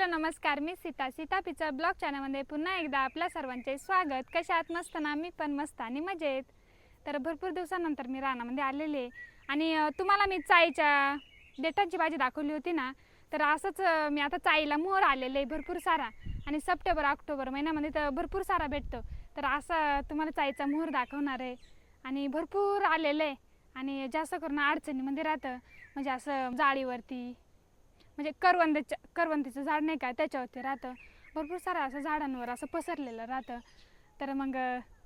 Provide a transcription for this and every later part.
Hello नमस्कार, मी Sita picture blog चॅनलमध्ये पुन्हा एकदा आपल्या सर्वांचे स्वागत. कशा आहात? मस्त ना? मी पण मस्त आणि मजेत. तर भरपूर दिवसानंतर मी रानामध्ये आलेले आणि तुम्हाला मी चाईच्या देठाची भाजी दाखवली होती ना, तर असंच मी आता चाईला मोहर आलेले आहे भरपूर सारा आणि सप्टेंबर ऑक्टोबर महिन्यामध्ये तर भरपूर सारा भेटतो. तर असं तुम्हाला चाईचा मोहर दाखवणार आहे आणि भरपूर आलेलं आहे आणि जास्त करून अडचणीमध्ये राहतं, म्हणजे असं जाळीवरती, म्हणजे करवंदीचं झाड नाही का, त्याच्यावरती राहतं. भरपूर सारं असं झाडांवर असं पसरलेलं राहतं. तर मग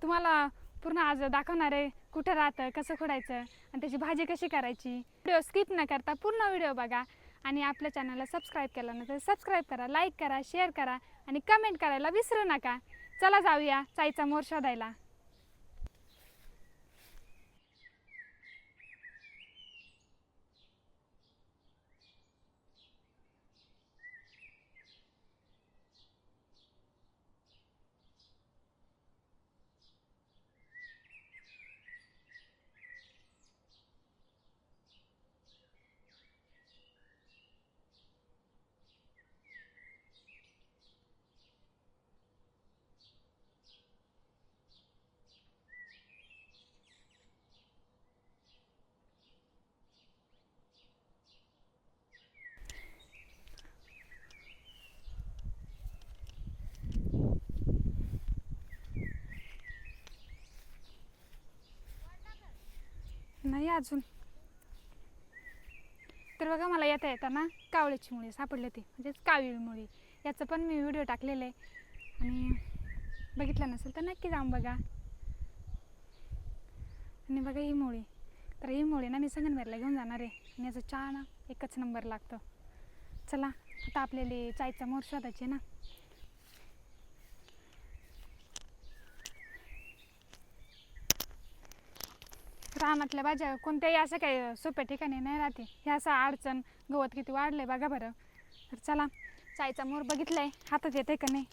तुम्हाला पूर्ण आज दाखवणार आहे कुठं राहतं, कसं खोडायचं आणि त्याची भाजी कशी करायची. व्हिडिओ स्किप न करता पूर्ण व्हिडिओ बघा आणि आपल्या चॅनलला सबस्क्राईब केलं नसेल सबस्क्राईब करा, लाईक करा, शेअर करा आणि कमेंट करायला विसरू नका. चला जाऊया चाईचा मोर शोधायला. नाही अजून. तर बघा, मला येता येताना कावळ्याची मुळी सापडली होती, म्हणजेच कावळी मुळी. याचं पण मी व्हिडिओ टाकलेलं आहे आणि बघितलं नसेल तर नक्की जाऊन बघा. आणि बघा ही मुळी, तर ही मुळी ना मी संगमनेरला घेऊन जाणार आहे आणि याचा चहा ना एकच नंबर लागतो. चला आता आपल्याला चाईचा मोर शोधायचे ना. रानातल्या भाज्या कोणत्याही असं काही सोप्या ठिकाणी नाही राहते. हे असं अडचण, गवत किती वाढलंय बघा बरं. तर चला, चाईचा मोर बघितलाय, हातात येते का नाही.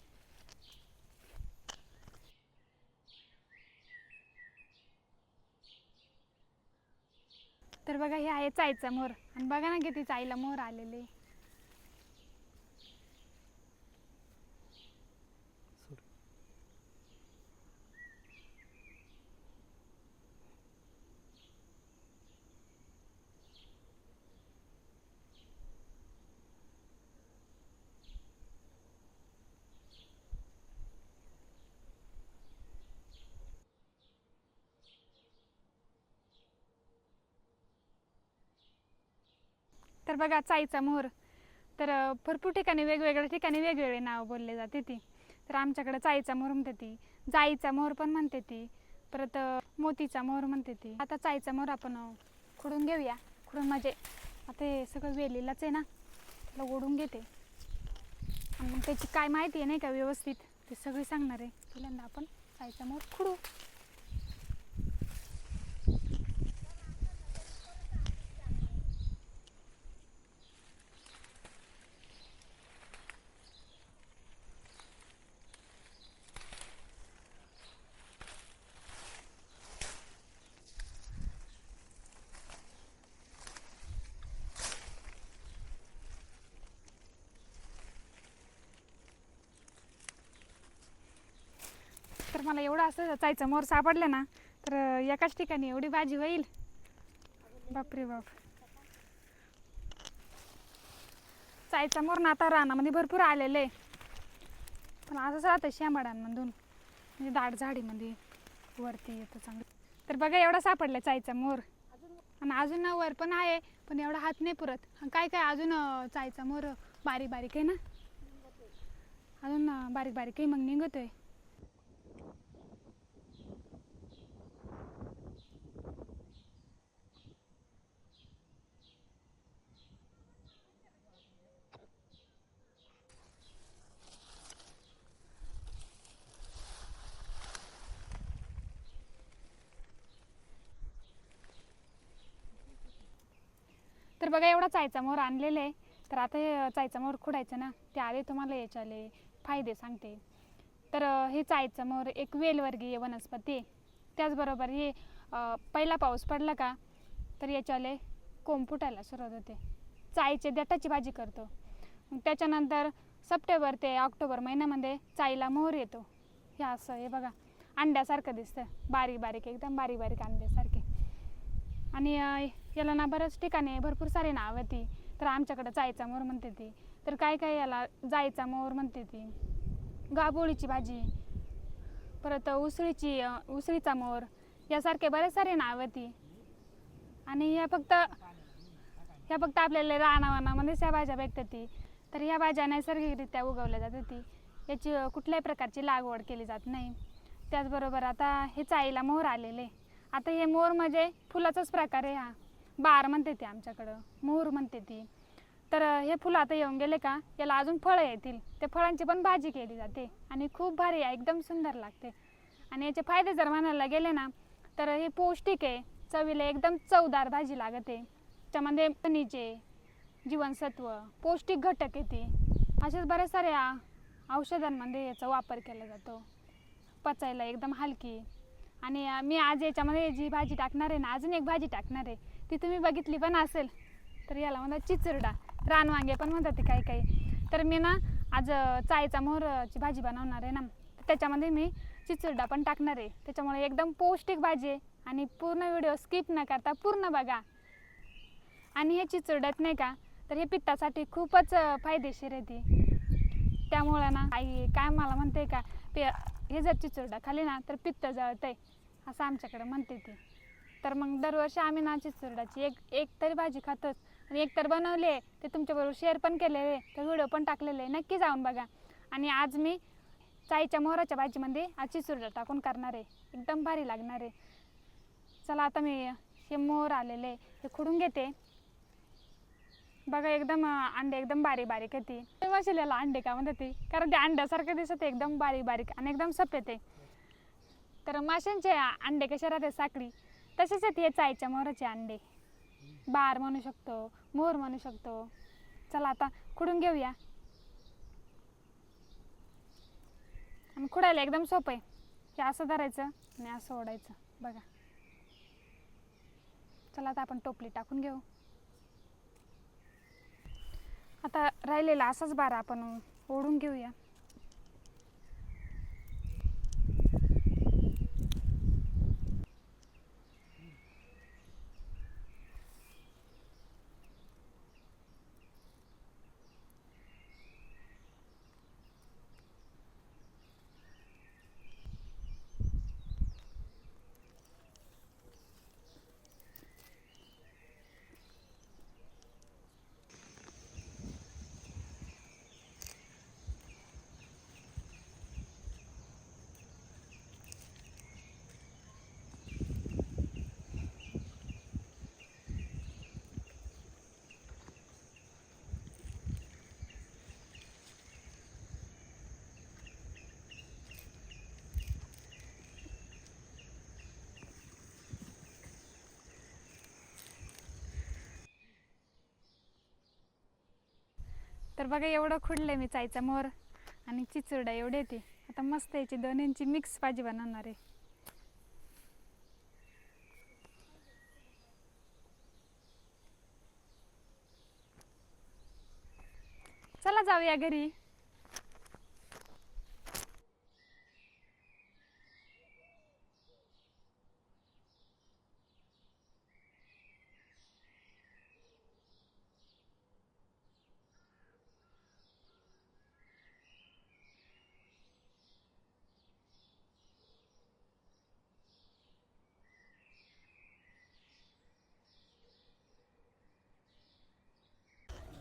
तर बघा, हे आहे चाईचा मोर आणि बघा ना किती चाईला मोर आलेले. तर बघा चाईचा मोर, तर भरपूर ठिकाणी वेगवेगळ्या ठिकाणी वेगवेगळे नाव बोलले जाते ती. तर आमच्याकडे चाईचा मोर म्हणते ती, जाईचा मोर पण म्हणते ती, परत मोतीचा मोर म्हणते ती. आता चाईचा मोर आपण खुडून घेऊया. खुडून म्हणजे आता हे सगळं वेलीलाच आहे ना, त्याला ओढून घेते आणि मग त्याची काय माहिती आहे नाही का व्यवस्थित ते सगळी सांगणार आहे. पहिल्यांदा आपण चाईचा मोर खुडू. तर मला एवढं असं चाईचा मोर सापडलं ना, तर एकाच ठिकाणी एवढी भाजी होईल, बापरे बाप. चाईचा मोर ना आता रानामध्ये भरपूर आलेलं आहे, पण असंच राहतं शेंबाडांमधून, म्हणजे दाट झाडीमध्ये वरती येतं चांगलं. तर बघा, एवढा सापडला चाईचा मोर आणि अजून ना वर पण आहे, पण एवढा हात नाही पुरत. काय काय अजून चाईचा मोर बारीक बारीक आहे ना, अजून बारीक बारीक आहे, मग निघतोय. तर बघा, एवढा चाईचा मोर आणलेला आहे. तर आता हे चाईचा मोर खुडायचं ना, ते आले तुम्हाला याच्याले फायदे सांगते. तर हे चाईचा मोर एक वेलवर्गीय वनस्पती आहे. त्याचबरोबर हे पहिला पाऊस पडला का तर याच्याले कोंब फुटायला सुरुवात होते. चाईचे देठाची भाजी करतो. मग त्याच्यानंतर सप्टेंबर ते ऑक्टोबर महिन्यामध्ये चाईला मोहर येतो. हे असं हे बघा अंड्यासारखं दिसतं, बारीक बारीक एकदम बारीक बारीक अंड्यासारखे. आणि याला ना बऱ्याच ठिकाणी भरपूर सारे नाव आहे ती. तर आमच्याकडं चाईचा मोहर म्हणते ती, तर काय काय याला जायचा मोहर म्हणते ती, गाबोळीची भाजी, परत उसळीचा मोहर, यासारखे बरेच सारे नाव आहे ती. आणि ह्या फक्त आपल्याला रानावानामध्येच ह्या भाज्या भेटतात ती. तर ह्या भाज्या नैसर्गिकरित्या उगवल्या जातात ती, याची कुठल्याही प्रकारची लागवड केली जात नाही. त्याचबरोबर आता हे चाईला मोहर आलेले. आता हे मोहर म्हणजे फुलाचाच प्रकार आहे. हा बार म्हणते ती आमच्याकडं, मोहर म्हणते ती. तर हे फुलं आता येऊन गेले का याला अजून फळं येतील, त्या फळांची पण भाजी केली जाते आणि खूप भारी आहे, एकदम सुंदर लागते. आणि याचे फायदे जर म्हणायला गेले ना तर हे पौष्टिक आहे, चवीला एकदम चवदार भाजी लागते. त्याच्यामध्ये खनिजे, जीवनसत्व, पौष्टिक घटक येते. असेच बरेच साऱ्या औषधांमध्ये याचा वापर केला जातो. पचायला एकदम हलकी. आणि मी आज याच्यामध्ये जी भाजी टाकणार आहे ना, अजून एक भाजी टाकणार आहे, ती तुम्ही बघितली पण असेल. तर याला म्हणतात चिचुरडा, रानवांगे पण म्हणतात ते काही काही. तर मी ना आज चाईचा मोहरची भाजी बनवणार आहे ना, त्याच्यामध्ये मी चिचुरडा पण टाकणार आहे. त्याच्यामुळे एकदम पौष्टिक भाजी आहे आणि पूर्ण व्हिडिओ स्किप न करता पूर्ण बघा. आणि हे चिचुरड्यात नाही का, तर हे पित्तासाठी खूपच फायदेशीर आहे ती. त्यामुळं ना काय मला म्हणते का हे जर चिचुरडा खाली ना तर पित्त जळतंय असं आमच्याकडे म्हणते ती. तर मग दरवर्षी आम्ही ना चिचुरड्याची एक तरी भाजी खातोच. आणि एक तर बनवली आहे, ते तुमच्याबरोबर शेअर पण केलेले, तर व्हिडिओ पण टाकलेले, नक्की जाऊन बघा. आणि आज मी चाईच्या मोहराच्या भाजीमध्ये आज चिचुरडा टाकून करणार आहे, एकदम भारी लागणार आहे. चला आता मी हे मोहर आलेले हे खुडून घेते. बघा एकदम अंडे एकदम बारीक बारीक येते. मसाल्याला अंडे का म्हणतात ती, कारण ते अंड्यासारखं दिसत एकदम बारीक बारीक आणि एकदम सफेद आहे. तर माशांचे अंडे कसे राहते साखळी, तसेच आहेत हे चाईच्या मोहराचे अंडे. बार म्हणू शकतो, मोहर म्हणू शकतो. चला आता खुडून घेऊया. आणि खुडायला एकदम सोपं आहे. हे असं धरायचं आणि असं ओढायचं बघा. चला आता आपण टोपली टाकून घेऊ. आता राहिलेला असाच बार आपण ओढून घेऊया. तर बघा एवढं खुडलंय मी चाईचा मोहर आणि चिचुरडा एवढे येते. आता मस्त याची दोन्हींची मिक्स भाजी बनवणार आहे. चला जाऊया घरी.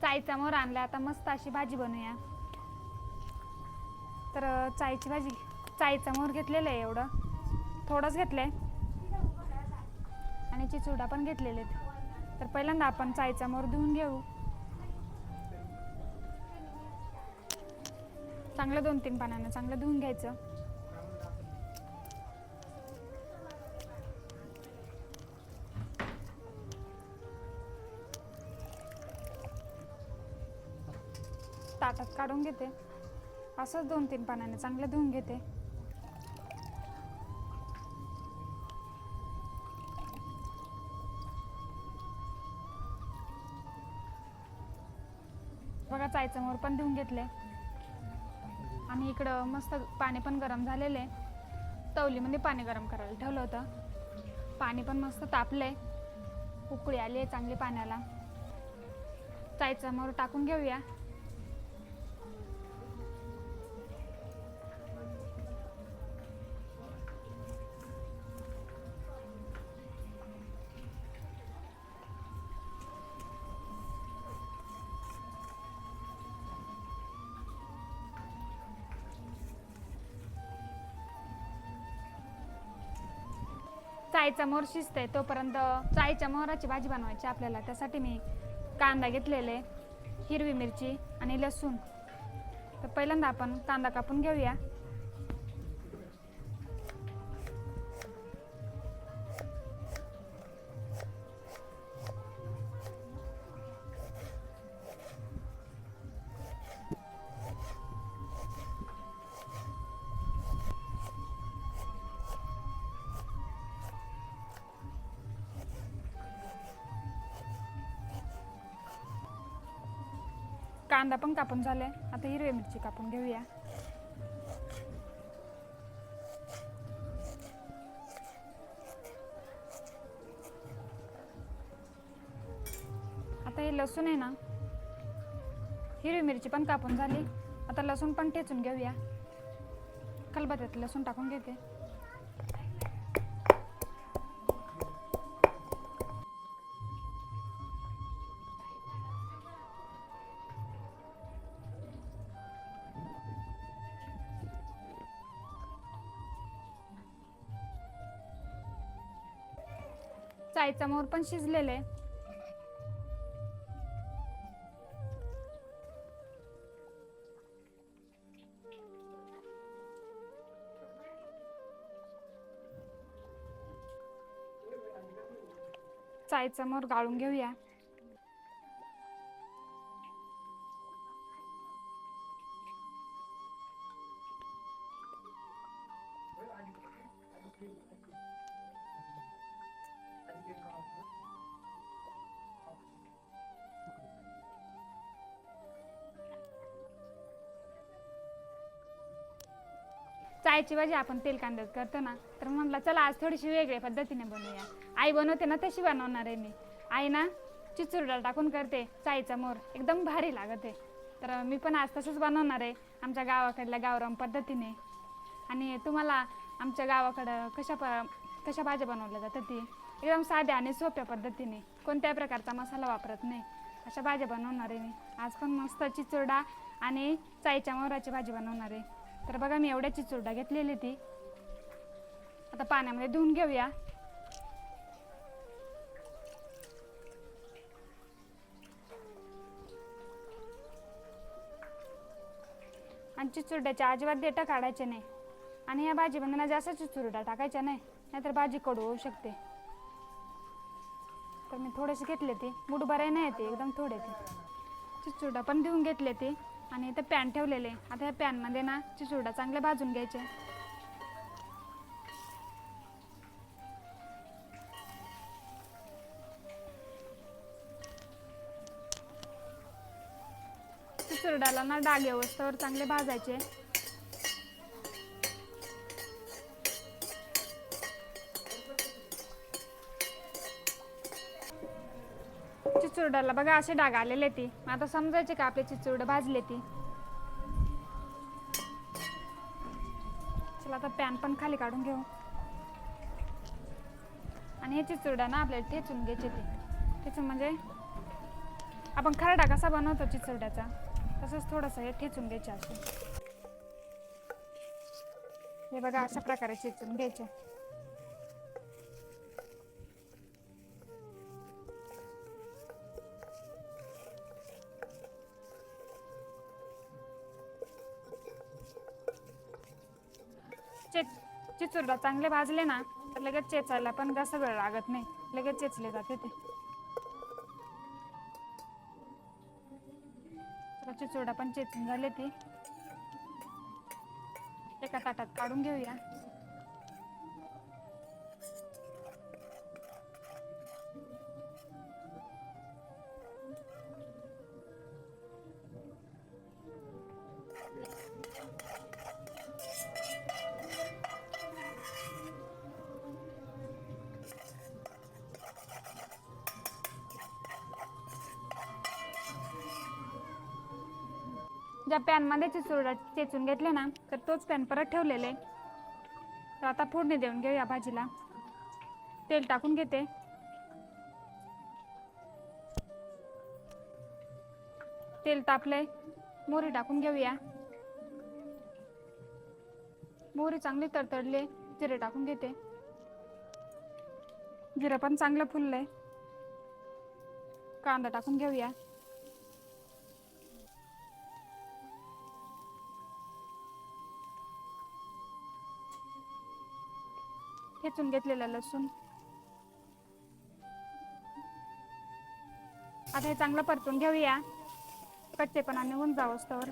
चाईचा मोहर आणला, आता मस्त अशी भाजी बनवूया. तर चाईचा मोहर घेतलेला आहे, एवढं थोडंच घेतलंय आणि चिचुरडा पण घेतलेले. तर पहिल्यांदा आपण चाईचा मोहर धुवून घेऊ. चांगलं 2-3 पाण्यानं चांगलं धुवून घ्यायचं. ताटात काढून घेते. असंच 2-3 पाण्याने चांगलं धुवून घेते. बघा चाईचं मोहर पण धुवून घेतले. आणि इकडं मस्त पाणी पण गरम झालेलं आहे. तवलीमध्ये पाणी गरम करायला ठेवलं होतं. पाणी पण मस्त तापलंय, उकळी आली आहे चांगली पाण्याला. चायचा मोहर टाकून घेऊया. चायचा मोहर शिजतंय तोपर्यंत चायच्या मोहराची भाजी बनवायची आपल्याला. त्यासाठी मी कांदा घेतलेले, हिरवी मिरची आणि लसूण. तर पहिल्यांदा आपण कांदा कापून घेऊया. कांदा पण कापून झाले, आता हिरवी मिरची कापून घेऊया. आता हे लसूण आहे ना, हिरवी मिरची पण कापून झाली. आता लसूण पण ठेचून घेऊया. खलबत्त्यात लसूण टाकून घेते. चायचा मोहर पण शिजलेले. चायचा मोहर गाळून घेऊया. चायची भाजी आपण तेल कांद्यात करतो ना, तर म्हटलं चला आज थोडीशी वेगळ्या पद्धतीने बनवूया. आई बनवते ना तशी बनवणार आहे मी. आई ना चिचूर डाळ टाकून करते चायचा मोहर, एकदम भारी लागते. तर मी पण आज तसंच बनवणार आहे आमच्या गावाकडल्या गावरान पद्धतीने. आणि तुम्हाला आमच्या गावाकडं कशा भाज्या बनवल्या जातात ती एकदम साध्या आणि सोप्या पद्धतीने, कोणत्याही प्रकारचा मसाला वापरत नाही, अशा भाज्या बनवणार आहे मी आज. पण मस्त चिचूर डाळ आणि चायच्या मोहराची भाजी बनवणार आहे. तर बघा मी एवढ्या चिचूर डाळ घेतलेली ती आता पाण्यामध्ये धुवून घेऊया. आणि चिचुरड्याच्या अजिबात देठं काढायचे नाही. आणि या भाजी बनवताना जास्त चिचुरडा टाकायच्या नाही, नाहीतर भाजी कडू होऊ शकते. तर मी थोडेसे घेतले ती, मुठभर नाही येते, एकदम थोडे ते चिचुरडा पण धुवून घेतले ते. आणि इथं पॅन ठेवलेले. आता या पॅनमध्ये ना चिचुरडा चांगले भाजून घ्यायचे. चिचुरड्याला ना डाग येऊस्तोवर चांगले भाजायचे. चिचुरड्याला बघा असे डाग आलेले ती. आता समजायचे का आपले चिचुरडे भाजले ती. चला आता पॅन पण खाली काढून घेऊ. आणि हे चिचुरडा ना आपल्याला ठेचून घ्यायचे ते. ठेचून म्हणजे आपण खरडा कसा बनवतो चिचुरड्याचा, तसंच थोडंसं हे ठेचून घ्यायचे असे. हे बघा अशा प्रकारे ठेचून घ्यायचे. चिचुरडा चांगले भाजले ना तर लगेच चेचायला पण जास्त वेळ लागत नाही, लगेच चेचले जाते ते. चिचुरडा पण चेचून झाले ती. एका ताटात काढून घेऊया. ज्या पॅनमध्ये चिचुरडा चेचून घेतले ना तर तोच पॅन परत ठेवलेले. तर आता फोडणी देऊन घेऊया भाजीला. तेल टाकून घेते. तेल तापले, मोहरी टाकून घेऊया. मोहरी चांगली तडतडली, जिरे टाकून घेते. जिरं पण चांगलं फुललंय. कांदा टाकून घेऊया. ठेचून घेतलेलं लसूण. आता हे चांगलं परतून घेऊया, कच्चेपणा निघून जावोस तोवर.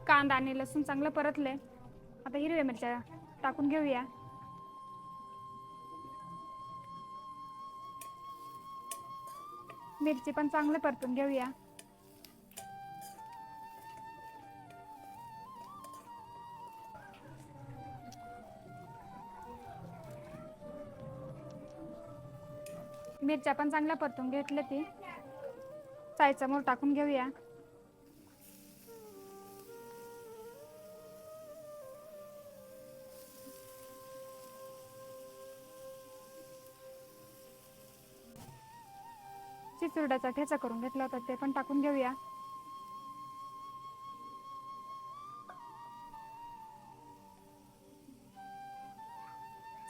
कांदा आणि लसूण चांगलं परतले. आता हिरव्या मिरच्या टाकून घेऊया. मिरची पण चांगलं परतून घेऊया. मिरच्या पण चांगल्या परतून घेतल्या. ती चायचा मोहर टाकून घेऊया. चिचुरड्याचा ठेचा करून घेतला होता ते पण टाकून घेऊया.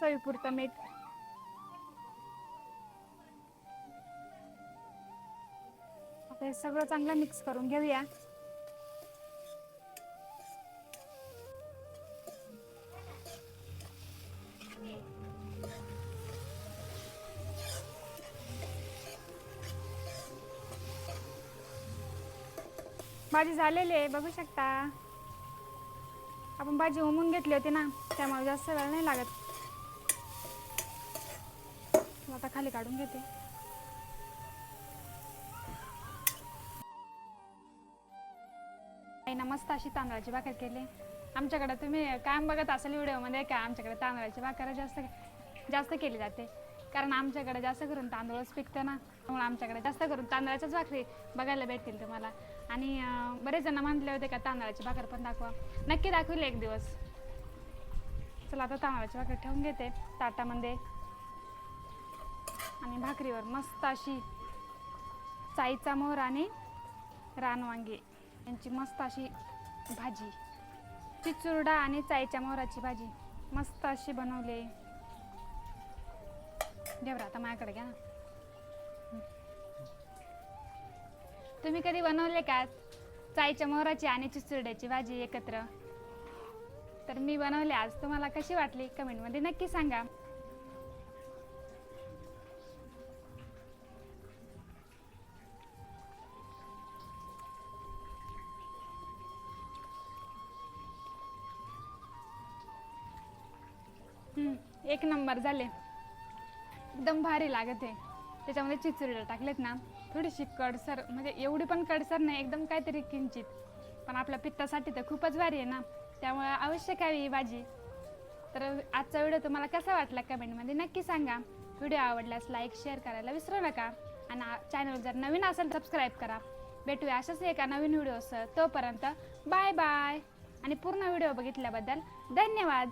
चवीपुरतं मीठ. आता हे सगळं चांगलं मिक्स करून घेऊया. भाजी झालेली आहे, बघू शकता. आपण भाजी उमून घेतली होती ना, त्यामुळे जास्त वेळ नाही लागत. आता खाली काढून घेते. आईना मस्त अशी तांदळाची भाकर केली. आमच्याकडे तुम्ही कायम बघत असाल व्हिडिओमध्ये का आमच्याकडे तांदळाची भाकर जास्त केली जाते, कारण आमच्याकडे जास्त करून तांदूळच पिकतं ना, त्यामुळे आमच्याकडे जास्त करून तांदळाच्याच भाकरी बघायला भेटतील तुम्हाला. आणि बरेच जण म्हटले होते का तांदळाची भाकर पण दाखवा. नक्की दाखवेल एक दिवस. चला आता तांदळाची भाकर ठेवून घेते ताटामध्ये. आणि भाकरीवर मस्त अशी चाईचा मोहर आणि रानवांगी यांची मस्त अशी भाजी, चिचुरडा आणि चाईच्या मोहराची भाजी मस्त अशी बनवली. देवरा आता माझ्याकडे घ्या ना. तुम्ही कधी बनवले का चाईच्या मोहराची आणि चिचुरड्याची भाजी एकत्र? तर मी बनवले आज. तुम्हाला कशी वाटली कमेंटमध्ये नक्की सांगा. एक नंबर झाले, एकदम भारी लागत आहे. त्याच्यामध्ये चिचुरडे टाकलेत ना, थोडीशी कडसर, म्हणजे एवढी पण कडसर नाही, एकदम काहीतरी किंचित. पण आपल्या पित्तासाठी तर खूपच भारी आहे ना, त्यामुळे आवश्यक आहे ही भाजी. तर आजचा व्हिडिओ तुम्हाला कसा वाटला कमेंटमध्ये नक्की सांगा. व्हिडिओ आवडल्यास लाईक शेअर करायला विसरू नका. आणि चॅनल जर नवीन असेल सबस्क्राईब करा. भेटूया अशाच एका नवीन व्हिडिओसह. तोपर्यंत बाय बाय. आणि पूर्ण व्हिडिओ बघितल्याबद्दल धन्यवाद.